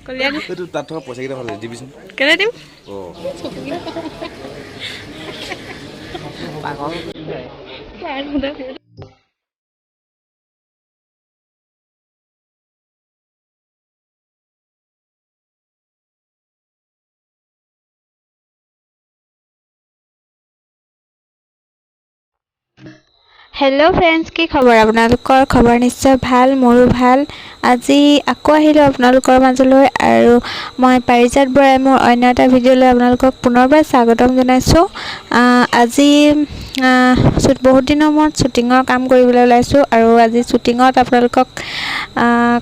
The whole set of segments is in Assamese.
কলিয়া দি এইটো তাত থকা পইচাকেইটা ভালে দিবিচোন কেলে দিম অঁ হেল্ল' ফ্ৰেণ্ডছ, কি খবৰ? আপোনালোকৰ খবৰ নিশ্চয় ভাল, মোৰো ভাল। আজি আকৌ আহিলোঁ আপোনালোকৰ মাজলৈ আৰু মই পাৰিজাত বৰাই মোৰ অন্য এটা ভিডিঅ'লৈ আপোনালোকক পুনৰবাৰ স্বাগতম জনাইছোঁ। আজি বহুত দিনৰ মূৰত শ্বুটিঙৰ কাম কৰিবলৈ ওলাইছোঁ আৰু আজি শ্বুটিঙত আপোনালোকক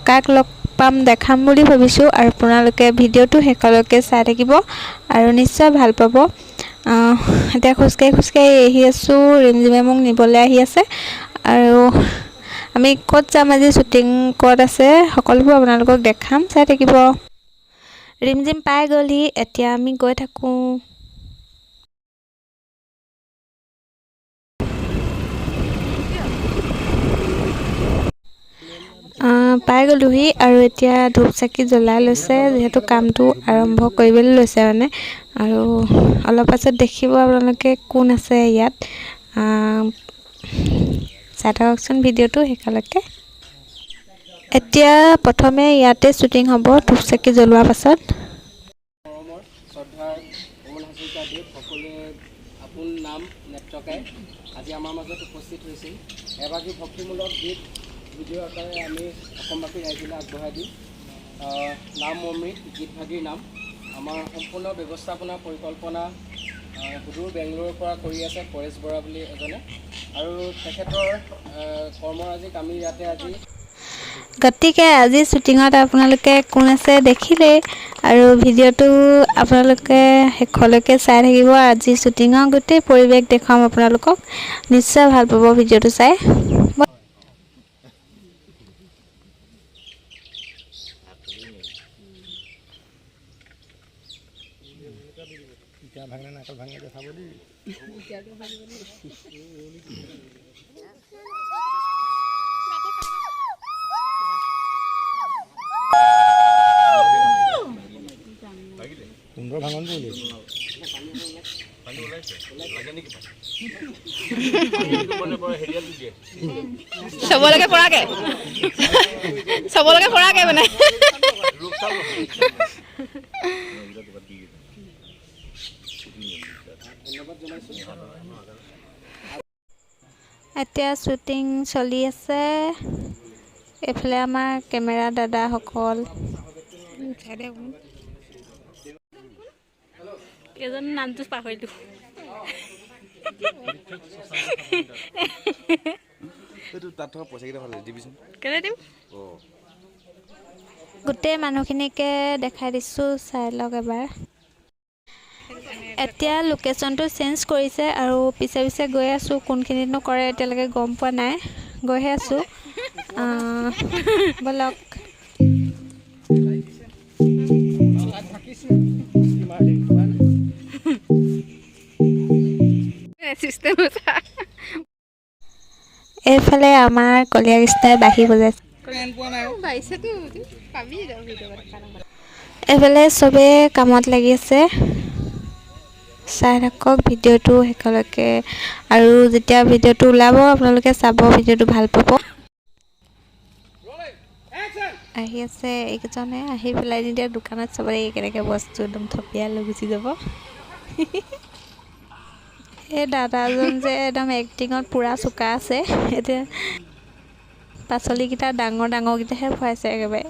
কাক লগ পাম দেখাম বুলি ভাবিছোঁ আৰু আপোনালোকে ভিডিঅ'টো শেষলৈকে চাই থাকিব আৰু নিশ্চয় ভাল পাব। এতিয়া খোজকাঢ়ি আহি আছোঁ, ৰিমজিমে মোক নিবলৈ আহি আছে আৰু আমি ক'ত যাম, আজি শ্বুটিং ক'ত আছে, সকলোবোৰ আপোনালোকক দেখাম, চাই থাকিব। ৰিমজিম পাই গ'লহি, এতিয়া আমি গৈ থাকোঁ। পাই গ'লোহি আৰু এতিয়া ধূপ চাকি জ্বলাই লৈছে, যিহেতু কামটো আৰম্ভ কৰিবলৈ লৈছে মানে। আৰু অলপ পাছত দেখিব আপোনালোকে কোন আছে ইয়াত। চাই থাককচোন ভিডিঅ'টো শেষলৈকে। এতিয়া প্ৰথমে ইয়াতে শ্বুটিং হ'ব ধূপ চাকি জ্বলোৱাৰ পাছত। মৰমৰ শ্ৰদ্ধাৰ পৱন হাজৰিকাদেৱ সকলোৱে আপোন নাম নেত্ৰকাই আজি আমাৰ মাজত উপস্থিত হৈছিল। এভাগী ভক্তিমূলক গীত ভিডিঅ' আকাৰে আমি অসমবাসী ৰাইজলৈ আগবঢ়াই দিম। নাম অমৃত গীতভাগীৰ নাম। আমাৰ সম্পূৰ্ণ ব্যৱস্থাপনা পৰিকল্পনা সুদূৰ বেংগলোৰৰ পৰা কৰি আছে পৰেশ বৰা বুলি এজনে, আৰু তেখেতৰ কৰ্মৰাজিক আমি ইয়াতে আজি গতিকে আজি শ্বুটিঙত আপোনালোকে কোন আছে দেখিলেই আৰু ভিডিঅ'টো আপোনালোকে শেষলৈকে চাই থাকিব। আজি শ্বুটিঙৰ গোটেই পৰিৱেশ দেখুৱাম আপোনালোকক, নিশ্চয় ভাল পাব ভিডিঅ'টো চাই। সুন্দৰ ভাঙন বুলি চবলৈকে পৰাকে মানে এতিয়া শ্বুটিং চলি আছে। এইফালে আমাৰ কেমেৰা দাদাসকল। এজন নামটো পাহৰিলোঁ। এইটো তাত থকা পইচাকেইটা ভালে দিবিচোন কেলে দিম অঁ গোটেই মানুহখিনিকে দেখাই দিছোঁ, চাই লওক এবাৰ। এতিয়া লোকেশ্যনটো চেঞ্জ কৰিছে আৰু পিছে পিছে গৈ আছোঁ। কোনখিনিতনো কৰে এতিয়ালৈকে গম পোৱা নাই, গৈহে আছোঁ। ব'লক। এইফালে আমাৰ কলীয়া কৃষ্ণই বাঁহী বজাইছে। এইফালে চবেই কামত লাগি আছে, চাই থাকক ভিডিঅ'টো শেষলৈকে আৰু যেতিয়া ভিডিঅ'টো ওলাব আপোনালোকে চাব, ভিডিঅ'টো ভাল পাব। আহি আছে এইকেইজনে, আহি পেলাই যেতিয়া দোকানত চবৰে কেনেকৈ বস্তু একদম থপিয়াই লৈ গুচি যাব। এই দাদাজন যে একদম এক্টিঙত পূৰা চোকা আছে। এতিয়া পাচলিকেইটা ডাঙৰ ডাঙৰকেইটাহে খুৱাইছে একেবাৰে।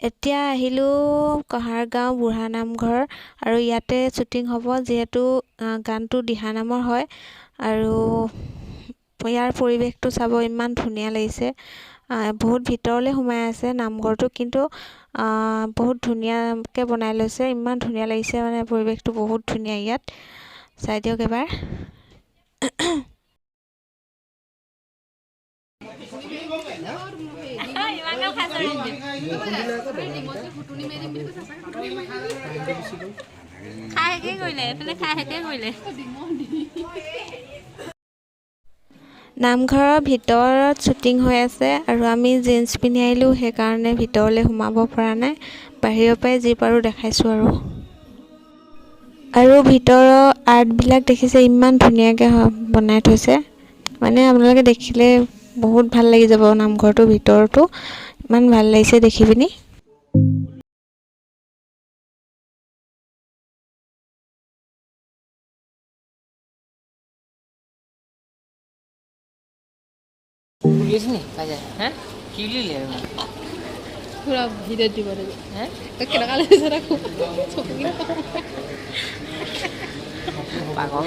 এতিয়া আহিলোঁ কহাৰ গাঁও বুঢ়া নামঘৰ আৰু ইয়াতে শ্বুটিং হ'ব যিহেতু গানটো দিহানামৰ হয় আৰু ইয়াৰ পৰিৱেশটো চাব ইমান ধুনীয়া লাগিছে বহুত ভিতৰলৈ সোমাই আছে নামঘৰটো কিন্তু বহুত ধুনীয়াকৈ বনাই লৈছে ইমান ধুনীয়া লাগিছে মানে পৰিৱেশটো বহুত ধুনীয়া ইয়াত চাই দিয়ক এবাৰ নামঘৰৰ ভিতৰত শ্বুটিং হৈ আছে আৰু আমি জিন্স পিন্ধি আহিলোঁ সেইকাৰণে ভিতৰলৈ সোমাব পৰা নাই বাহিৰৰ পৰাই যি পাৰোঁ দেখাইছোঁ আৰু ভিতৰৰ আৰ্টবিলাক দেখিছে ইমান ধুনীয়াকৈ বনাই থৈছে মানে আপোনালোকে দেখিলে বহুত ভাল লাগি যাব নামঘৰটোৰ ভিতৰতো ইমান ভাল লাগিছে দেখি পিনি পুৰা ভিডিঅ' দিব লাগিব কেনেকুৱা লাগিছে তাকো পাগল